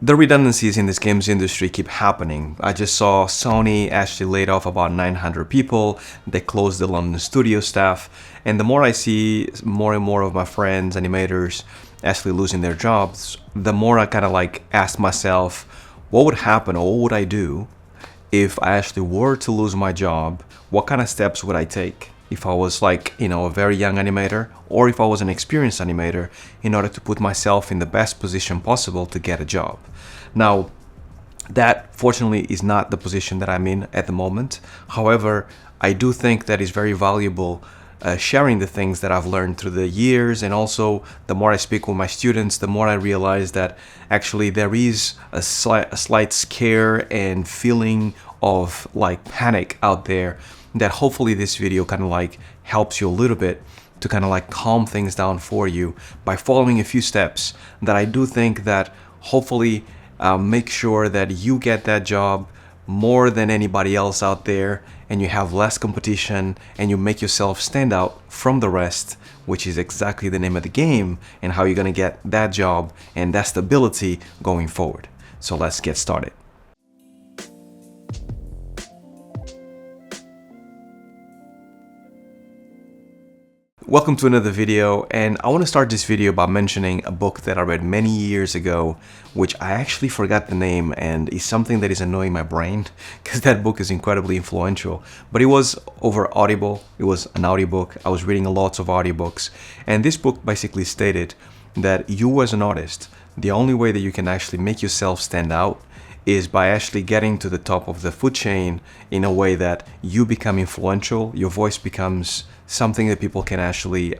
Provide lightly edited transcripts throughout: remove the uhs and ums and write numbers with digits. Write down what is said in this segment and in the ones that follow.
The redundancies in this games industry keep happening. I just saw Sony actually laid off about 900 people. They closed the London studio staff. And the more I see more and more of my friends, animators, actually losing their jobs, the more I kind of like ask myself, what would happen or what would I do if I actually were to lose my job? What kind of steps would I take? If I was like, a very young animator, or if I was an experienced animator, in order to put myself in the best position possible to get a job. Now, that fortunately is not the position that I'm in at the moment. However, I do think that is very valuable sharing the things that I've learned through the years, and also the more I speak with my students, the more I realize that actually there is a slight scare and feeling of like panic out there, that hopefully this video kind of like helps you a little bit to kind of like calm things down for you by following a few steps that I do think that hopefully make sure that you get that job more than anybody else out there, and you have less competition, and you make yourself stand out from the rest, which is exactly the name of the game, and how you're gonna get that job and that stability going forward. So let's get started. Welcome to another video, and I want to start this video by mentioning a book that I read many years ago, which I actually forgot the name, and is something that is annoying my brain because that book is incredibly influential. But it was over Audible. It was an audiobook. I was reading lots of audiobooks, and this book basically stated that you as an artist, the only way that you can actually make yourself stand out is by actually getting to the top of the food chain in a way that you become influential, your voice becomes something that people can actually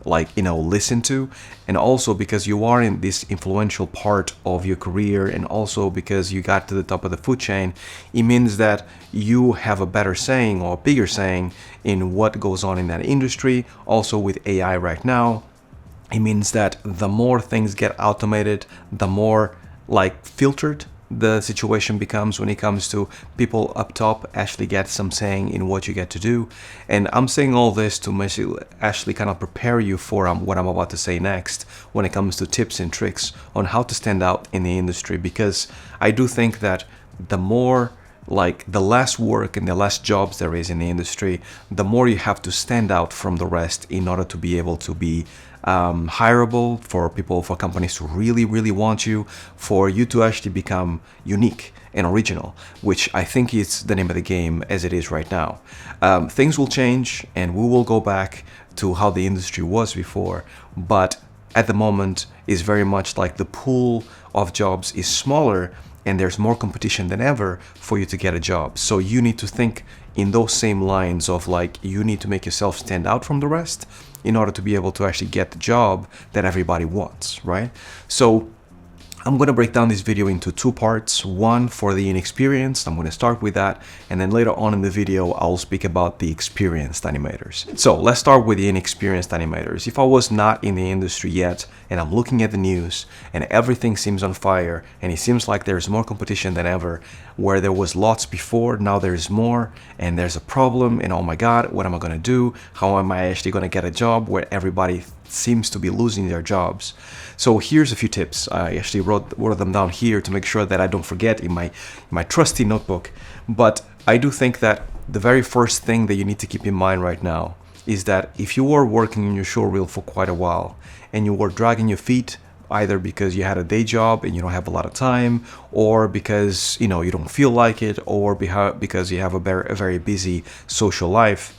listen to, and also because you are in this influential part of your career, and also because you got to the top of the food chain, it means that you have a better saying or a bigger saying in what goes on in that industry. Also with AI right now, it means that the more things get automated, the more like filtered the situation becomes when it comes to people up top actually get some saying in what you get to do. And I'm saying all this to actually kind of prepare you for what I'm about to say next when it comes to tips and tricks on how to stand out in the industry, because I do think that the more the less work and the less jobs there is in the industry, the more you have to stand out from the rest in order to be able to be hireable, for companies to really want you, for you to actually become unique and original, which I think is the name of the game as it is right now. Things will change and we will go back to how the industry was before, but at the moment is very much like the pool of jobs is smaller and there's more competition than ever for you to get a job. So you need to think in those same lines of like, you need to make yourself stand out from the rest in order to be able to actually get the job that everybody wants, right? So I'm going to break down this video into two parts. One for the inexperienced, I'm going to start with that, and then later on in the video I'll speak about the experienced animators. So let's start with the inexperienced animators. If I was not in the industry yet and I'm looking at the news and everything seems on fire and it seems like there's more competition than ever, where there was lots before, now there's more, and there's a problem, and oh my god, what am I going to do? How am I actually going to get a job where everybody seems to be losing their jobs? So here's a few tips. I actually wrote them down here to make sure that I don't forget in my trusty notebook. But I do think that the very first thing that you need to keep in mind right now is that if you were working in your showreel for quite a while and you were dragging your feet, either because you had a day job and you don't have a lot of time, or because you don't feel like it, or because you have a very busy social life,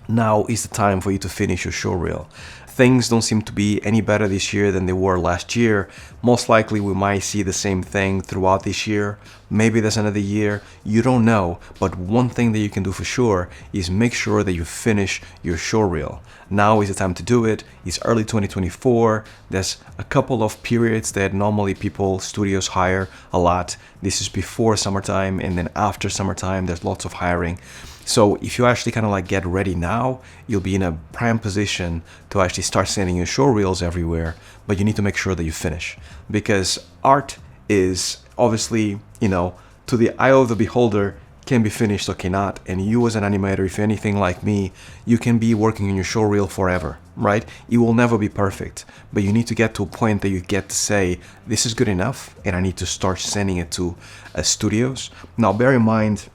now is the time for you to finish your showreel. Things don't seem to be any better this year than they were last year. Most likely we might see the same thing throughout this year. Maybe there's another year, you don't know. But one thing that you can do for sure is make sure that you finish your showreel. Now is the time to do it. It's early 2024. There's a couple of periods that normally studios hire a lot. This is before summertime, and then after summertime there's lots of hiring. So if you actually kind of like get ready now, you'll be in a prime position to actually start sending your showreels everywhere, but you need to make sure that you finish, because art is obviously, to the eye of the beholder, can be finished or cannot. And you as an animator, if you're anything like me, you can be working in your showreel forever. right? It will never be perfect, but you need to get to a point that you get to say, this is good enough, and I need to start sending it to studios. Now, bear in mind,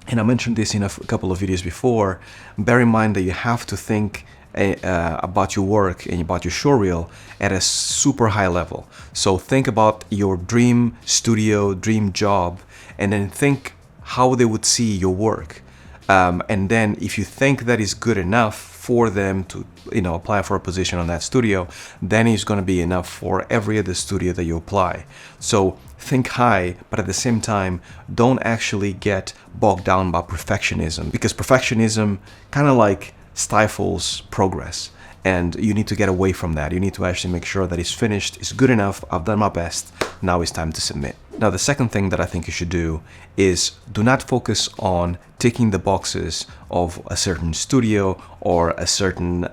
and I mentioned this in a couple of videos before, bear in mind that you have to think about your work and about your showreel at a super high level. So think about your dream studio, dream job, and then think how they would see your work. And then if you think that is good enough for them to, apply for a position on that studio, then it's going to be enough for every other studio that you apply. So think high, but at the same time, don't actually get bogged down by perfectionism, because perfectionism kind of like stifles progress. And you need to get away from that. You need to actually make sure that it's finished, it's good enough, I've done my best, now it's time to submit. Now, the second thing that I think you should do is do not focus on ticking the boxes of a certain studio or a certain,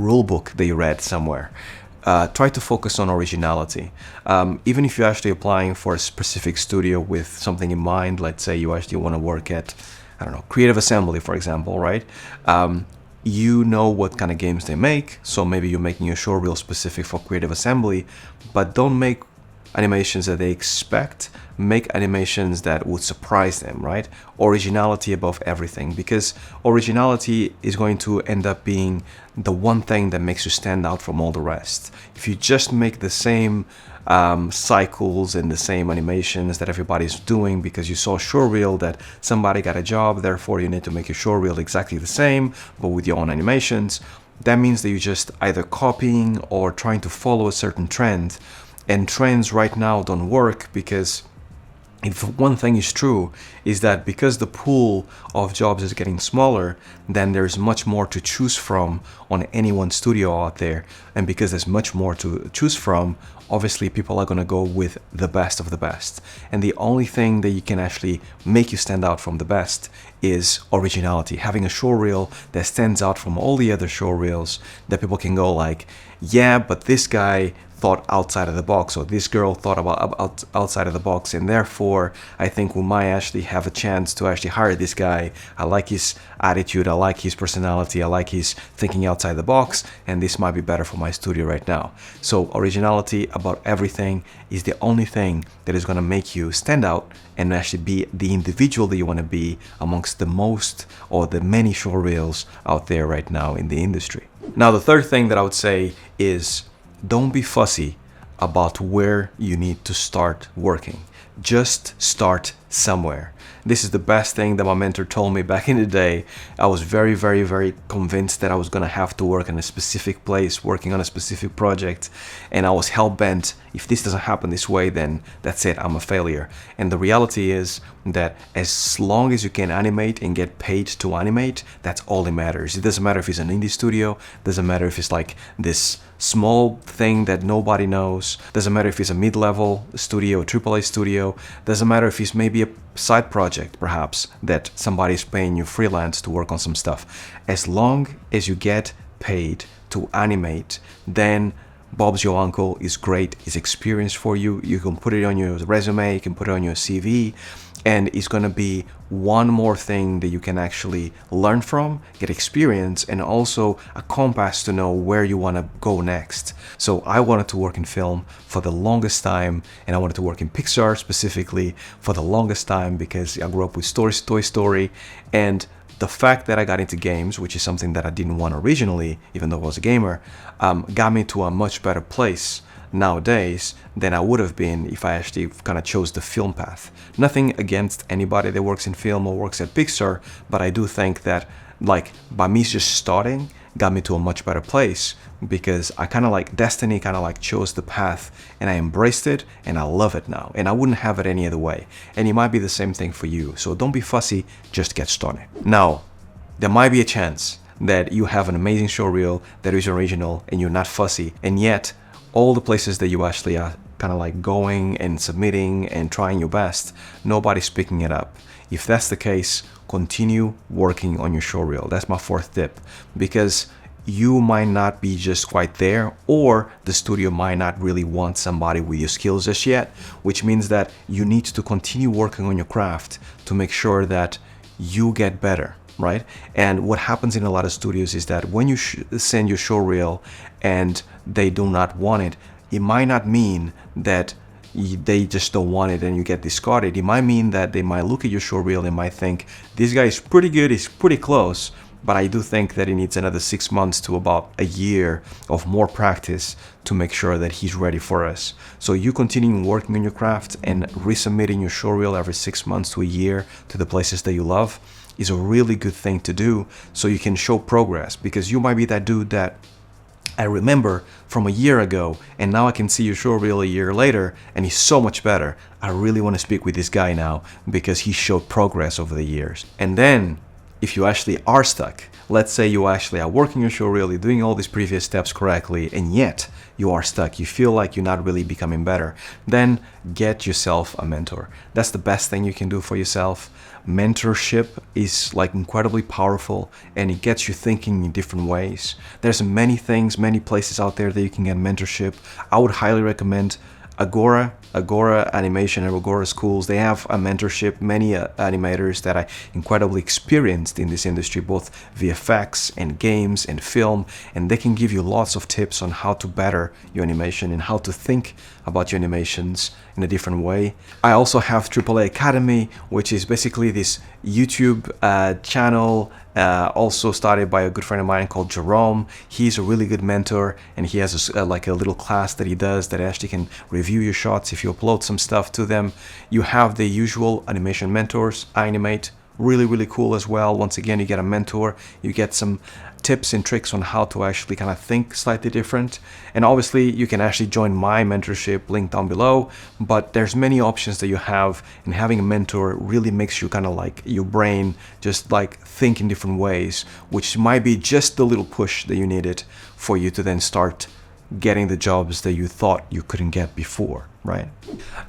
rule book that you read somewhere. Try to focus on originality. Even if you're actually applying for a specific studio with something in mind, let's say you actually want to work at, Creative Assembly, for example, right? You know what kind of games they make, so maybe you're making your showreel specific for Creative Assembly, but don't make animations that they expect. Make animations that would surprise them, right? Originality above everything, because originality is going to end up being the one thing that makes you stand out from all the rest. If you just make the same cycles and the same animations that everybody's doing because you saw a showreel that somebody got a job, therefore you need to make your showreel exactly the same but with your own animations, that means that you're just either copying or trying to follow a certain trend. And trends right now don't work, because if one thing is true, is that because the pool of jobs is getting smaller, then there's much more to choose from on any one studio out there. And because there's much more to choose from, obviously people are going to go with the best of the best. And the only thing that you can actually make you stand out from the best is originality. Having a showreel that stands out from all the other showreels, that people can go like, yeah, but this guy thought outside of the box, or this girl thought about outside of the box, and therefore I think we might actually have a chance to actually hire this guy. I like his attitude, I like his personality, I like his thinking outside the box, and this might be better for my studio right now. So originality about everything is the only thing that is going to make you stand out and actually be the individual that you want to be amongst the most or the many showreels out there right now in the industry. Now, the third thing that I would say is, don't be fussy about where you need to start working. Just start somewhere. This is the best thing that my mentor told me back in the day. I was very, very, very convinced that I was going to have to work in a specific place, working on a specific project. And I was hell-bent, if this doesn't happen this way, then that's it, I'm a failure. And the reality is that as long as you can animate and get paid to animate, that's all that matters. It doesn't matter if it's an indie studio, doesn't matter if it's like this small thing that nobody knows, doesn't matter if it's a mid-level studio, a AAA studio, doesn't matter if it's maybe a side project perhaps that somebody's paying you freelance to work on some stuff. As long as you get paid to animate, then Bob's your uncle is great, is experienced for you. You can put it on your resume, you can put it on your CV, and it's going to be one more thing that you can actually learn from, get experience, and also a compass to know where you want to go next. So I wanted to work in film for the longest time, and I wanted to work in Pixar specifically for the longest time because I grew up with Toy Story, and the fact that I got into games, which is something that I didn't want originally, even though I was a gamer, got me to a much better place nowadays than I would have been if I actually kind of chose the film path. Nothing against anybody that works in film or works at Pixar, but I do think that like by me just starting got me to a much better place, because I kind of like destiny kind of like chose the path and I embraced it and I love it now, and I wouldn't have it any other way. And it might be the same thing for you. So don't be fussy, just get started. Now, there might be a chance that you have an amazing showreel that is original and you're not fussy, and yet all the places that you actually are kind of like going and submitting and trying your best, nobody's picking it up. If that's the case, continue working on your showreel. That's my fourth tip, because you might not be just quite there, or the studio might not really want somebody with your skills just yet, which means that you need to continue working on your craft to make sure that you get better. right? And what happens in a lot of studios is that when you send your show reel and they do not want it, it might not mean that they just don't want it and you get discarded. It might mean that they might look at your show reel and might think, this guy is pretty good, he's pretty close, but I do think that he needs another 6 months to about a year of more practice to make sure that he's ready for us. So you continuing working on your craft and resubmitting your show reel every 6 months to a year to the places that you love is a really good thing to do, so you can show progress, because you might be that dude that I remember from a year ago, and now I can see your show reel a year later and he's so much better. I really want to speak with this guy now because he showed progress over the years. And then if you actually are stuck, let's say you actually are working your show reel, you're doing all these previous steps correctly, and yet you are stuck, you feel like you're not really becoming better, then get yourself a mentor. That's the best thing you can do for yourself. Mentorship is like incredibly powerful, and it gets you thinking in different ways. There's many things, many places out there that you can get mentorship. I would highly recommend Agora Animation and Agora Schools. They have a mentorship, many animators that are incredibly experienced in this industry, both VFX and games and film, and they can give you lots of tips on how to better your animation and how to think about your animations in a different way. I also have AAA Academy, which is basically this YouTube channel, also started by a good friend of mine called Jerome. He's a really good mentor, and he has like a little class that he does that actually can review your shots if you upload some stuff to them. You have the usual animation mentors, Animate, really cool as well. Once again, you get a mentor, you get some tips and tricks on how to actually kind of think slightly different. And obviously you can actually join my mentorship, link down below, but there's many options that you have, and having a mentor really makes you kind of like your brain just like think in different ways, which might be just the little push that you needed for you to then start getting the jobs that you thought you couldn't get before, right?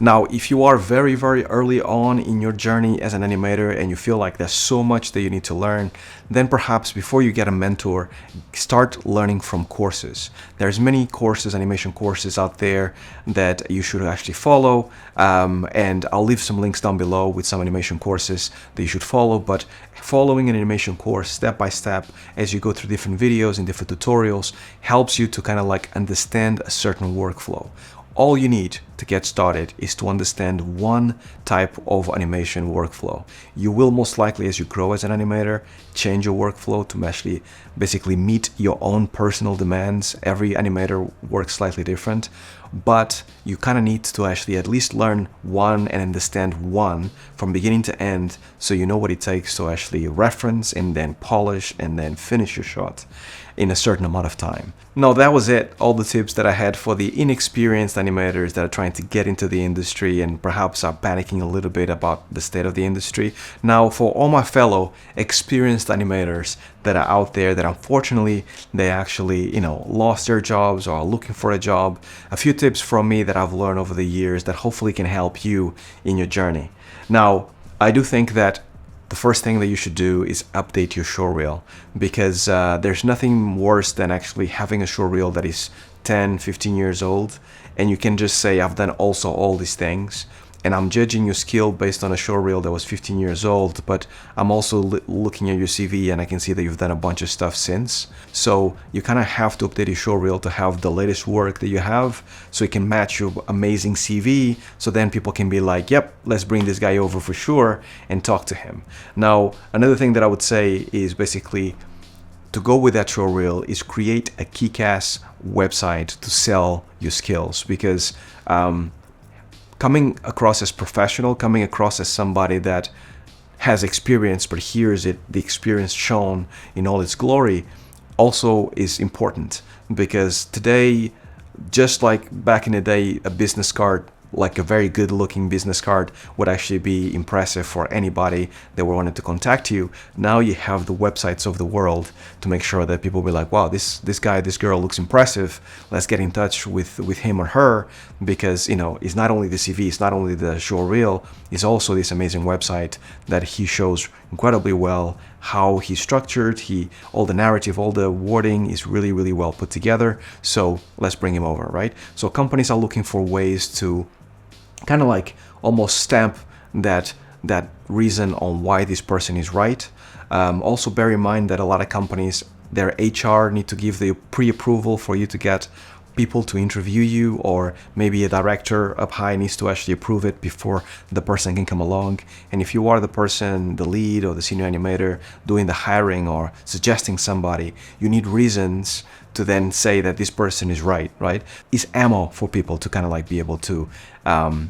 Now, if you are very early on in your journey as an animator and you feel like there's so much that you need to learn, then perhaps before you get a mentor, start learning from courses. There's many courses, animation courses out there that you should actually follow, and I'll leave some links down below with some animation courses that you should follow. But following an animation course step by step as you go through different videos and different tutorials helps you to kind of like understand a certain workflow. All you need to get started is to understand one type of animation workflow. You will most likely, as you grow as an animator, change your workflow to actually basically meet your own personal demands. Every animator works slightly different, but you kind of need to actually at least learn one and understand one from beginning to end, so you know what it takes to actually reference and then polish and then finish your shot in a certain amount of time. Now, that was it, all the tips that I had for the inexperienced animators that are trying to get into the industry and perhaps are panicking a little bit about the state of the industry. Now, for all my fellow experienced animators that are out there that unfortunately they actually, lost their jobs or are looking for a job, a few tips from me that I've learned over the years that hopefully can help you in your journey. Now, I do think that the first thing that you should do is update your show reel, because there's nothing worse than actually having a show reel that is 10, 15 years old, and you can just say, I've done also all these things, and I'm judging your skill based on a show reel that was 15 years old, but I'm also looking at your CV and I can see that you've done a bunch of stuff since. So you kind of have to update your show reel to have the latest work that you have, so it can match your amazing CV, so then people can be like, yep, let's bring this guy over for sure and talk to him. Now, another thing that I would say is basically to go with that show reel is create a kick-ass website to sell your skills, because coming across as professional, coming across as somebody that has experience but hears the experience shown in all its glory, also is important. Because today, just like back in the day, a business card, like a very good looking business card, would actually be impressive for anybody that wanted to contact you. Now you have the websites of the world to make sure that people will be like, wow, this guy, this girl looks impressive, let's get in touch with him or her, because it's not only the CV, it's not only the show reel, it's also this amazing website that he shows incredibly well how he's structured, all the narrative, all the wording is really well put together. So let's bring him over, right? So companies are looking for ways to kind of like almost stamp that that reason on why this person is right. Also bear in mind that a lot of companies, their HR need to give the pre-approval for you to get people to interview you, or maybe a director up high needs to actually approve it before the person can come along. And if you are the person, the lead or the senior animator doing the hiring or suggesting somebody, you need reasons to then say that this person is right? It's ammo for people to kind of like be able to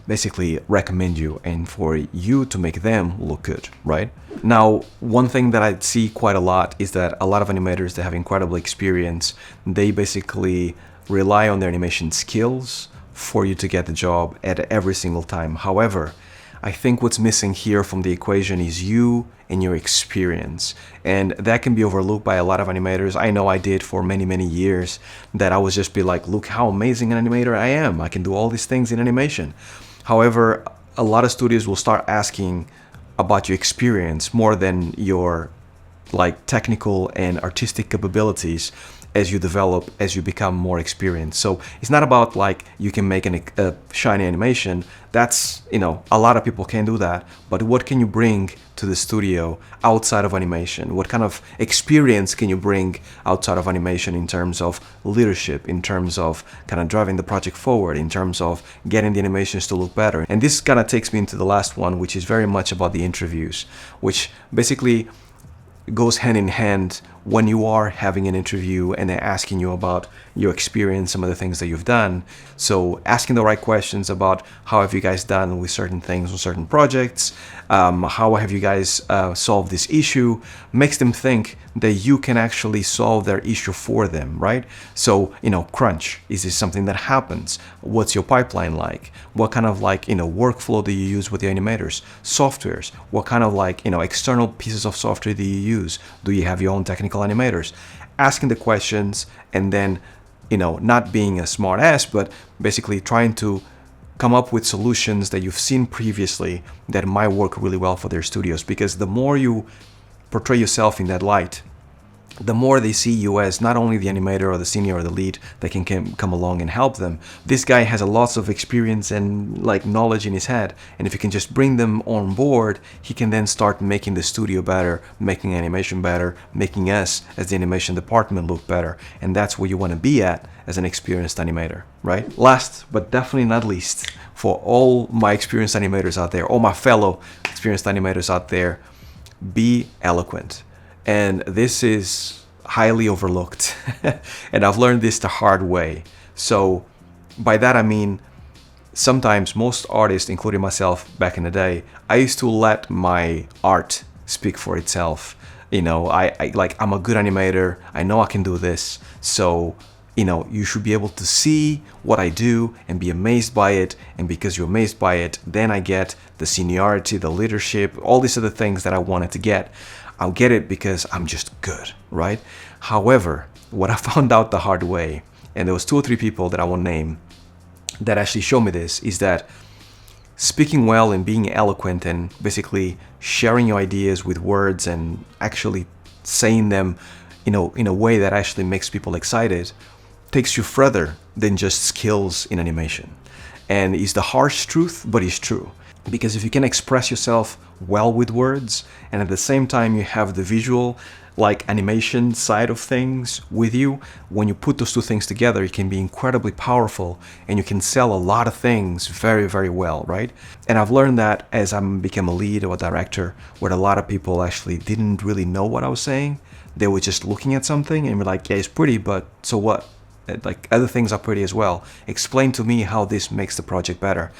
basically recommend you and for you to make them look good, right? Now, one thing that I see quite a lot is that a lot of animators that have incredible experience, they basically rely on their animation skills for you to get the job at every single time. However, I think what's missing here from the equation is you and your experience. And that can be overlooked by a lot of animators. I know I did for many, many years, that I would just be like, look how amazing an animator I am. I can do all these things in animation. However, a lot of studios will start asking about your experience more than your like technical and artistic capabilities as you develop, as you become more experienced. So it's not about like you can make a shiny animation. That's, you know, a lot of people can do that. But what can you bring to the studio outside of animation? What kind of experience can you bring outside of animation in terms of leadership, in terms of kind of driving the project forward, in terms of getting the animations to look better? And this kind of takes me into the last one, which is very much about the interviews, which basically goes hand in hand when you are having an interview and they're asking you about your experience, some of the things that you've done. So asking the right questions about how have you guys done with certain things on certain projects, how have you guys solved this issue, makes them think that you can actually solve their issue for them, right? So, you know, crunch, is this something that happens? What's your pipeline like? What kind of like, you know, workflow do you use with the animators? Softwares, what kind of like, you know, external pieces of software do you use? Do you have your own technical animators? Asking the questions and then, you know, not being a smart ass, but basically trying to come up with solutions that you've seen previously that might work really well for their studios. Because the more you portray yourself in that light, the more they see you as not only the animator or the senior or the lead that can come along and help them. This guy has a lots of experience and like knowledge in his head, and if you can just bring them on board, he can then start making the studio better, making animation better, making us as the animation department look better. And that's where you want to be at as an experienced animator, right? Last but definitely not least, for all my experienced animators out there, all my fellow experienced animators out there, be eloquent. And this is highly overlooked. And I've learned this the hard way. So by that I mean, sometimes most artists, including myself back in the day, I used to let my art speak for itself. You know, I'm a good animator. I know I can do this. So, you know, you should be able to see what I do and be amazed by it. And because you're amazed by it, then I get the seniority, the leadership, all these other things that I wanted to get. I'll get it because I'm just good, right? However, what I found out the hard way, and there was 2 or 3 people that I won't name that actually showed me this, is that speaking well and being eloquent and basically sharing your ideas with words and actually saying them, you know, in a way that actually makes people excited takes you further than just skills in animation. And it's the harsh truth, but it's true. Because if you can express yourself well with words, and at the same time you have the visual, like animation side of things with you, when you put those 2 things together, it can be incredibly powerful and you can sell a lot of things very, very well, right? And I've learned that as I became a lead or a director, where a lot of people actually didn't really know what I was saying. They were just looking at something and were like, yeah, it's pretty, but so what? Like, other things are pretty as well. Explain to me how this makes the project better.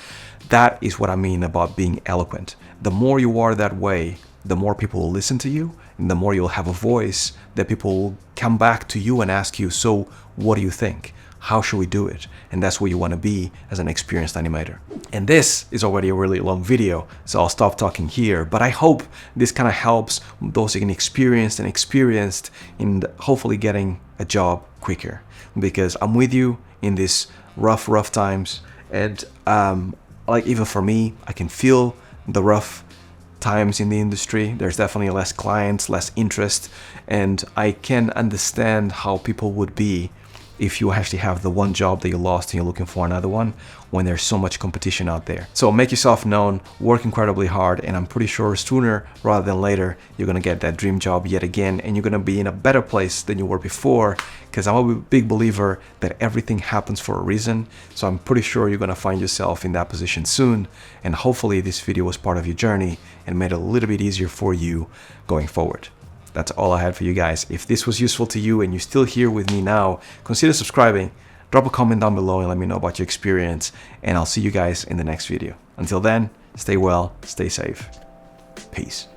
That is what I mean about being eloquent. The more you are that way, the more people will listen to you, and the more you'll have a voice that people will come back to you and ask you, so what do you think? How should we do it? And that's where you want to be as an experienced animator. And this is already a really long video, so I'll stop talking here. But I hope this kind of helps those inexperienced and experienced in hopefully getting a job quicker. Because I'm with you in these rough times. And like even for me, I can feel the rough times in the industry. There's definitely less clients, less interest. And I can understand how people would be if you actually have the one job that you lost and you're looking for another one when there's so much competition out there. So make yourself known, work incredibly hard, and I'm pretty sure sooner rather than later, you're gonna get that dream job yet again, and you're gonna be in a better place than you were before, because I'm a big believer that everything happens for a reason. So I'm pretty sure you're gonna find yourself in that position soon, and hopefully this video was part of your journey and made it a little bit easier for you going forward. That's all I had for you guys. If this was useful to you and you're still here with me now, consider subscribing, drop a comment down below and let me know about your experience, and I'll see you guys in the next video. Until then, stay well, stay safe. Peace.